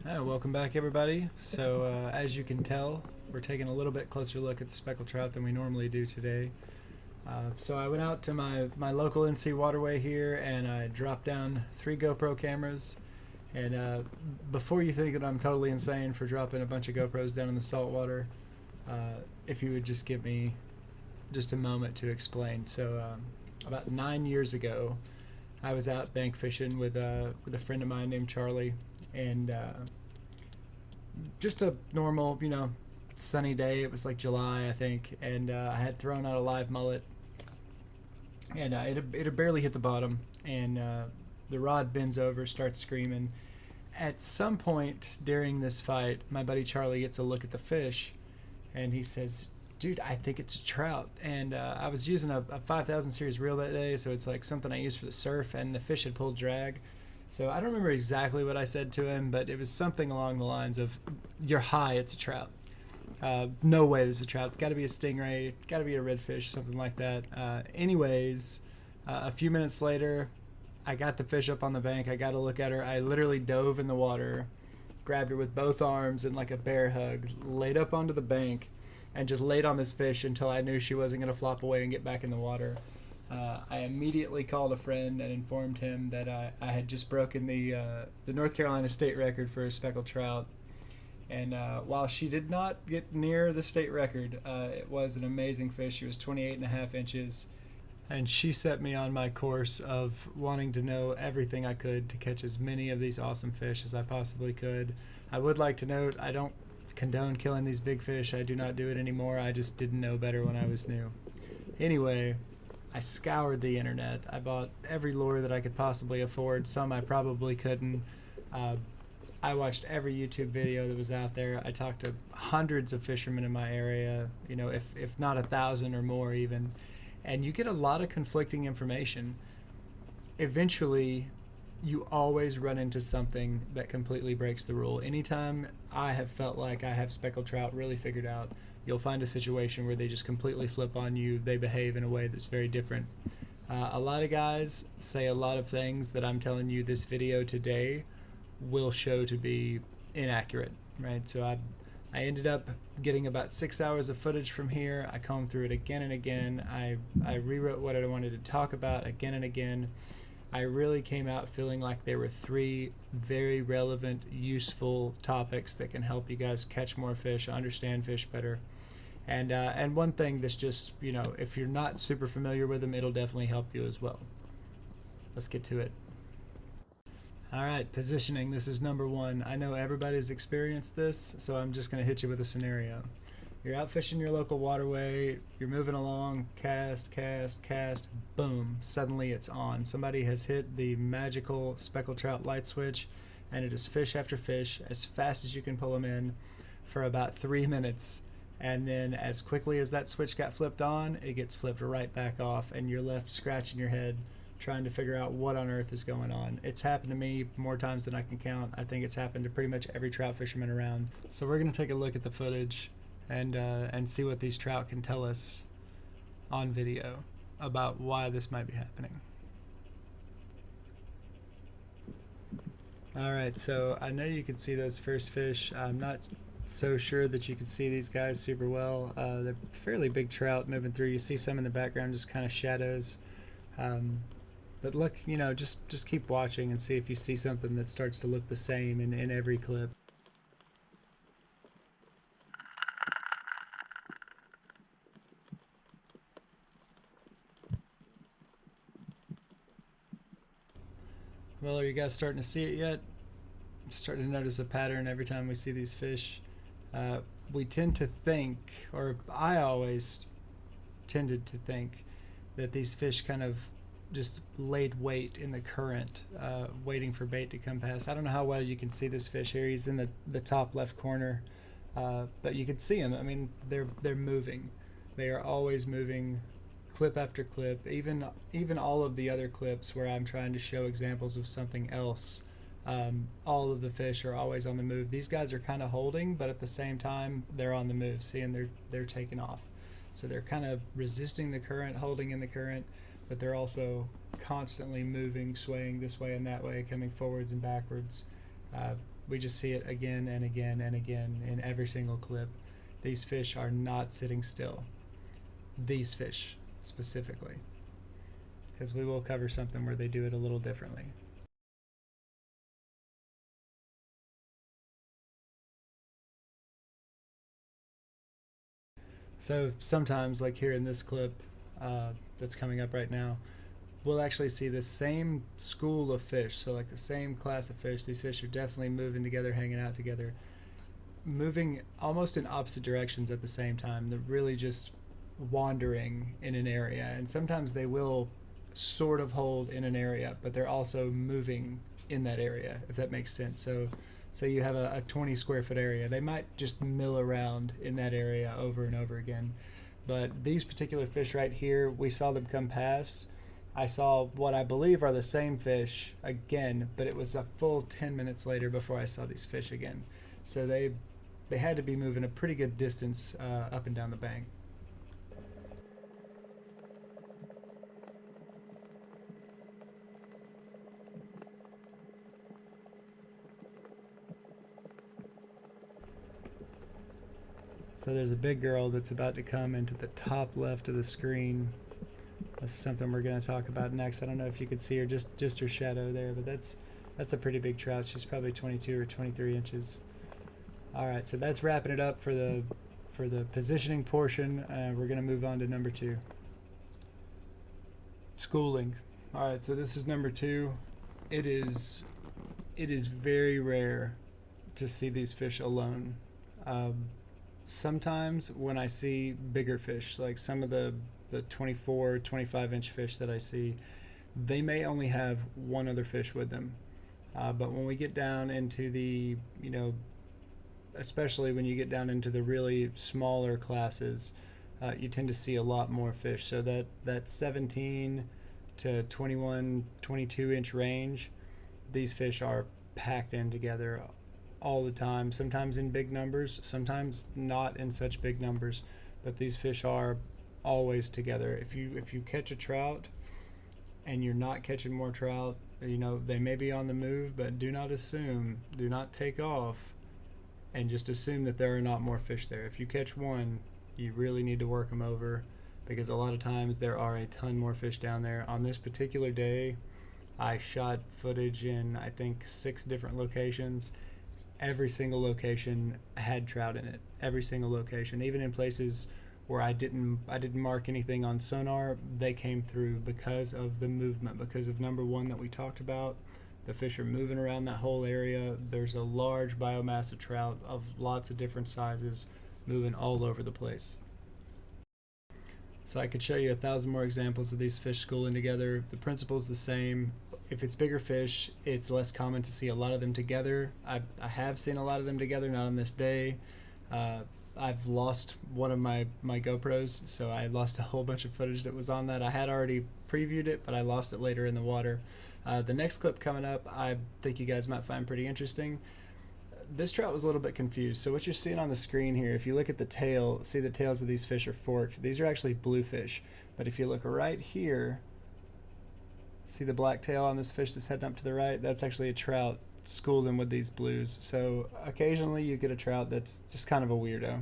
Hi, welcome back, everybody. So, as you can tell, we're taking a little bit closer look at the speckled trout than we normally do today. So I went out to my local NC waterway here and I dropped down 3 GoPro cameras. And before you think that I'm totally insane for dropping a bunch of GoPros down in the salt water, if you would just give me just a moment to explain. So about 9 years ago, I was out bank fishing with a friend of mine named Charlie, and just a normal, sunny day. It was like July, I think, and I had thrown out a live mullet, and it had barely hit the bottom, and the rod bends over, starts screaming. At some point during this fight, my buddy Charlie gets a look at the fish, and he says, "Dude, I think it's a trout." And I was using a 5000 series reel that day, so it's like something I use for the surf, and the fish had pulled drag. So I don't remember exactly what I said to him, but it was something along the lines of, "You're high, it's a trout." No way there's a trout. Got to be a stingray, got to be a redfish, something like that. Anyways, a few minutes later, I got the fish up on the bank. I got to look at her. I literally dove in the water, grabbed her with both arms and like a bear hug, laid up onto the bank, and just laid on this fish until I knew she wasn't going to flop away and get back in the water. I immediately called a friend and informed him that I had just broken the North Carolina state record for a speckled trout. And while she did not get near the state record, it was an amazing fish. She was 28.5 inches. And she set me on my course of wanting to know everything I could to catch as many of these awesome fish as I possibly could. I would like to note, I don't condone killing these big fish. I do not do it anymore. I just didn't know better when I was new. Anyway, I scoured the internet. I bought every lure that I could possibly afford. Some I probably couldn't. I watched every YouTube video that was out there. I talked to hundreds of fishermen in my area, if not 1,000 or more even. And you get a lot of conflicting information. Eventually, you always run into something that completely breaks the rule. Anytime I have felt like I have speckled trout really figured out, you'll find a situation where they just completely flip on you. They behave in a way that's very different. A lot of guys say a lot of things that I'm telling you this video today will show to be inaccurate, right? So I ended up getting about 6 hours of footage from here. I combed through it again and again. I rewrote what I wanted to talk about again and again. I really came out feeling like there were 3 very relevant, useful topics that can help you guys catch more fish, understand fish better. And one thing that's just, if you're not super familiar with them, it'll definitely help you as well. Let's get to it. All right, positioning. This is number 1. I know everybody's experienced this, so I'm just going to hit you with a scenario. You're out fishing your local waterway, you're moving along, cast, boom, suddenly it's on. Somebody has hit the magical speckled trout light switch, and it is fish after fish as fast as you can pull them in for about 3 minutes. And then as quickly as that switch got flipped on, it gets flipped right back off, and you're left scratching your head trying to figure out what on earth is going on. It's happened to me more times than I can count. I think it's happened to pretty much every trout fisherman around. So we're going to take a look at the footage and see what these trout can tell us on video about why this might be happening. All right, so I know you can see those first fish. I'm not so sure that you can see these guys super well. They're fairly big trout moving through. You see some in the background, just kind of shadows. But look, just keep watching and see if you see something that starts to look the same in every clip. Well, are you guys starting to see it yet? I'm starting to notice a pattern every time we see these fish. We tend to think, or I always tended to think, that these fish kind of just laid wait in the current, waiting for bait to come past. I don't know how well you can see this fish here. He's in the top left corner, but you can see him. I mean, they're moving. They are always moving, clip after clip. Even all of the other clips where I'm trying to show examples of something else, all of the fish are always on the move. These guys are kind of holding, but at the same time, they're on the move. See, and they're taking off. So they're kind of resisting the current, holding in the current, but they're also constantly moving, swaying this way and that way, coming forwards and backwards. We just see it again and again and again in every single clip. These fish are not sitting still. These fish specifically, because we will cover something where they do it a little differently. So sometimes, like here in this clip that's coming up right now, we'll actually see the same school of fish. So like the same class of fish. These fish are definitely moving together, hanging out together, moving almost in opposite directions at the same time. They're really just wandering in an area. And sometimes they will sort of hold in an area, but they're also moving in that area, if that makes sense. So say you have a 20 square foot area, they might just mill around in that area over and over again. But these particular fish right here, we saw them come past. I saw what I believe are the same fish again, but it was a full 10 minutes later before I saw these fish again. So they had to be moving a pretty good distance up and down the bank. So there's a big girl that's about to come into the top left of the screen. That's something we're going to talk about next. I don't know if you could see her, just her shadow there, but that's a pretty big trout. She's probably 22 or 23 inches. All right, so that's wrapping it up for the positioning portion. We're going to move on to number 2. Schooling. All right, so this is number 2. It is very rare to see these fish alone. Sometimes when I see bigger fish, like some of the 24, 25 inch fish that I see, they may only have one other fish with them. But when we get down into the, especially when you get down into the really smaller classes, you tend to see a lot more fish. So that 17 to 21, 22 inch range, these fish are packed in together all the time, sometimes in big numbers, sometimes not in such big numbers, but these fish are always together. If you catch a trout and you're not catching more trout, they may be on the move, but do not take off and just assume that there are not more fish there. If you catch one, you really need to work them over, because a lot of times there are a ton more fish down there. On this particular day, I shot footage in I think 6 different locations. Every single location had trout in it. Every single location, even in places where I didn't mark anything on sonar, they came through because of the movement, because of number 1 that we talked about. The fish are moving around that whole area. There's a large biomass of trout of lots of different sizes moving all over the place. So I could show you 1,000 more examples of these fish schooling together. The principle's the same. If it's bigger fish, it's less common to see a lot of them together. I have seen a lot of them together, not on this day. I've lost one of my GoPros, so I lost a whole bunch of footage that was on that. I had already previewed it, but I lost it later in the water. The next clip coming up, I think you guys might find pretty interesting. This trout was a little bit confused. So what you're seeing on the screen here, if you look at the tail, see the tails of these fish are forked. These are actually bluefish. But if you look right here, see the black tail on this fish that's heading up to the right? That's actually a trout schooling with these blues. So occasionally you get a trout that's just kind of a weirdo.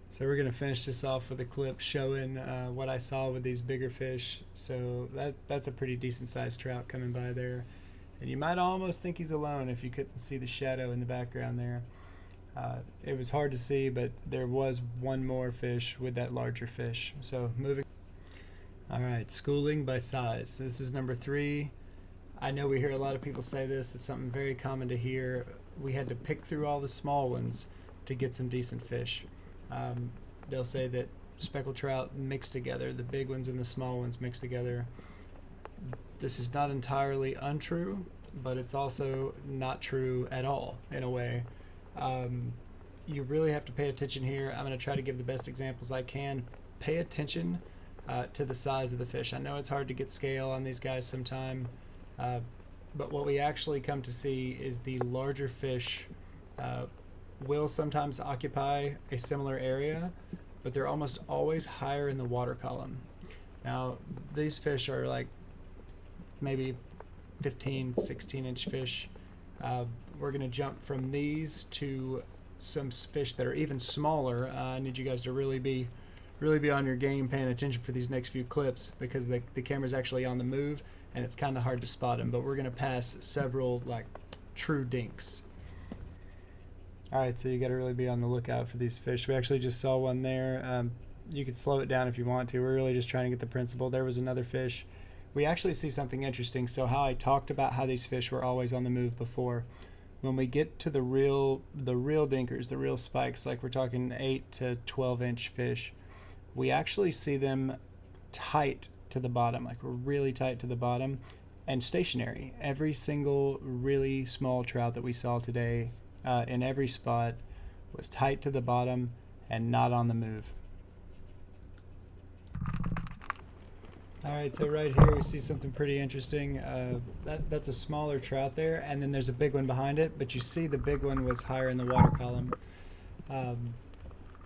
So we're going to finish this off with a clip showing what I saw with these bigger fish. So that's a pretty decent sized trout coming by there. And you might almost think he's alone if you couldn't see the shadow in the background there. It was hard to see, but there was one more fish with that larger fish. So moving. All right, schooling by size. This is number 3. I know we hear a lot of people say this. It's something very common to hear. We had to pick through all the small ones to get some decent fish. They'll say that speckled trout mixed together, the big ones and the small ones mixed together. This is not entirely untrue, but it's also not true at all in a way. You really have to pay attention here. I'm going to try to give the best examples I can. Pay attention to the size of the fish. I know it's hard to get scale on these guys sometime, but what we actually come to see is the larger fish will sometimes occupy a similar area, but they're almost always higher in the water column. Now, these fish are like maybe 15, 16 inch fish. We're going to jump from these to some fish that are even smaller. I need you guys to really be on your game, paying attention for these next few clips, because the camera's actually on the move and it's kind of hard to spot them. But we're going to pass several like true dinks. All right, so you got to really be on the lookout for these fish. We actually just saw one there. You could slow it down if you want to. We're really just trying to get the principle. There was another fish. We actually see something interesting. So how I talked about how these fish were always on the move before, when we get to the real dinkers, the real spikes, like we're talking 8 to 12 inch fish, we actually see them tight to the bottom, like we're really tight to the bottom and stationary. Every single really small trout that we saw today in every spot was tight to the bottom and not on the move. All right, so right here we see something pretty interesting. That's a smaller trout there, and then there's a big one behind it, but you see the big one was higher in the water column.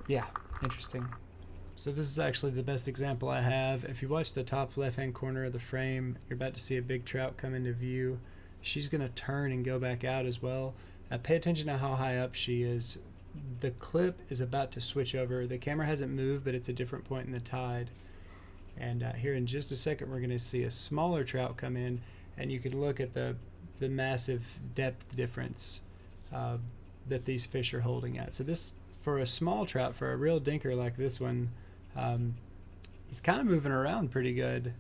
Yeah, interesting. So this is actually the best example I have. If you watch the top left-hand corner of the frame, you're about to see a big trout come into view. She's going to turn and go back out as well. Pay attention to how high up she is. The clip is about to switch over. The camera hasn't moved, but it's a different point in the tide. And here in just a second, we're going to see a smaller trout come in, and you can look at the massive depth difference that these fish are holding at. So this, for a small trout, for a real dinker like this one, he's kind of moving around pretty good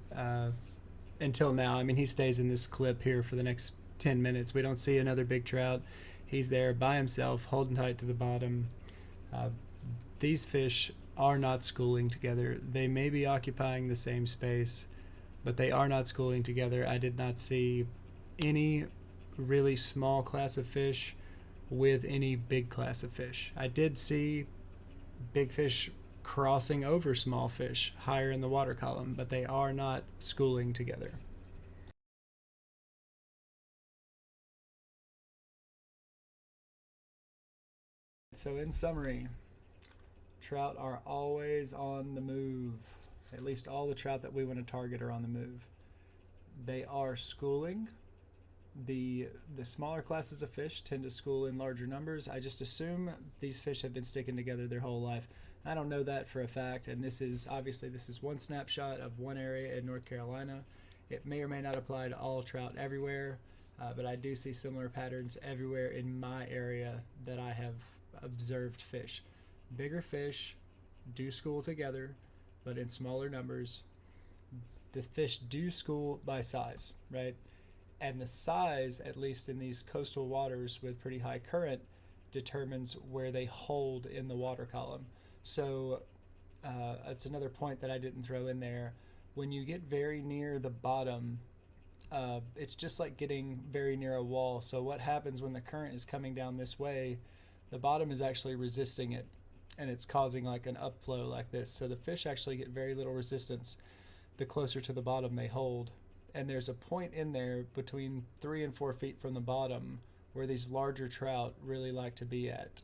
until now. I mean, he stays in this clip here for the next 10 minutes. We don't see another big trout. He's there by himself, holding tight to the bottom. These fish are not schooling together. They may be occupying the same space, but they are not schooling together. I did not see any really small class of fish with any big class of fish. I did see big fish crossing over small fish higher in the water column, but they are not schooling together. So in summary, trout are always on the move. At least all the trout that we want to target are on the move. They are schooling. The smaller classes of fish tend to school in larger numbers. I just assume these fish have been sticking together their whole life. I don't know that for a fact, and this is one snapshot of one area in North Carolina. It may or may not apply to all trout everywhere, but I do see similar patterns everywhere in my area that I have observed fish. Bigger fish do school together, but in smaller numbers. The fish do school by size, right? And the size, at least in these coastal waters with pretty high current, determines where they hold in the water column. So that's another point that I didn't throw in there. When you get very near the bottom, it's just like getting very near a wall. So what happens when the current is coming down this way, the bottom is actually resisting it, and it's causing like an upflow like this. So the fish actually get very little resistance the closer to the bottom they hold. And there's a point in there between 3 and 4 feet from the bottom where these larger trout really like to be at.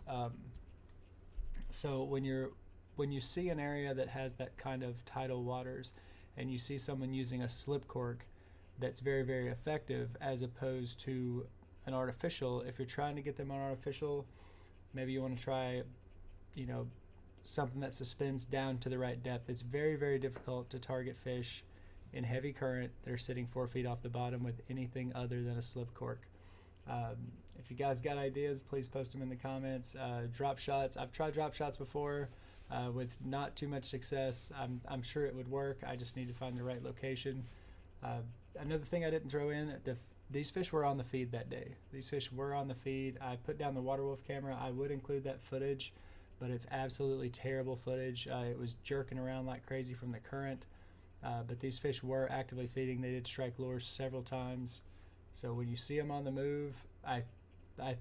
So when you see an area that has that kind of tidal waters, and you see someone using a slip cork that's very, very effective as opposed to an artificial, if you're trying to get them on artificial, maybe you want to try, something that suspends down to the right depth. It's very, very difficult to target fish in heavy current that are sitting 4 feet off the bottom with anything other than a slip cork. If you guys got ideas, please post them in the comments. Drop shots. I've tried drop shots before with not too much success. I'm sure it would work. I just need to find the right location. Another thing I didn't throw in, these fish were on the feed that day. These fish were on the feed. I put down the water wolf camera. I would include that footage, but it's absolutely terrible footage. It was jerking around like crazy from the current. But these fish were actively feeding. They did strike lures several times. So when you see them on the move, I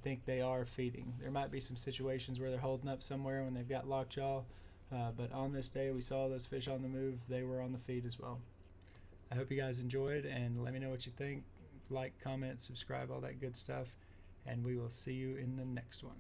think they are feeding. There might be some situations where they're holding up somewhere when they've got lockjaw. But on this day, we saw those fish on the move. They were on the feed as well. I hope you guys enjoyed, and let me know what you think. Like, comment, subscribe, all that good stuff. And we will see you in the next one.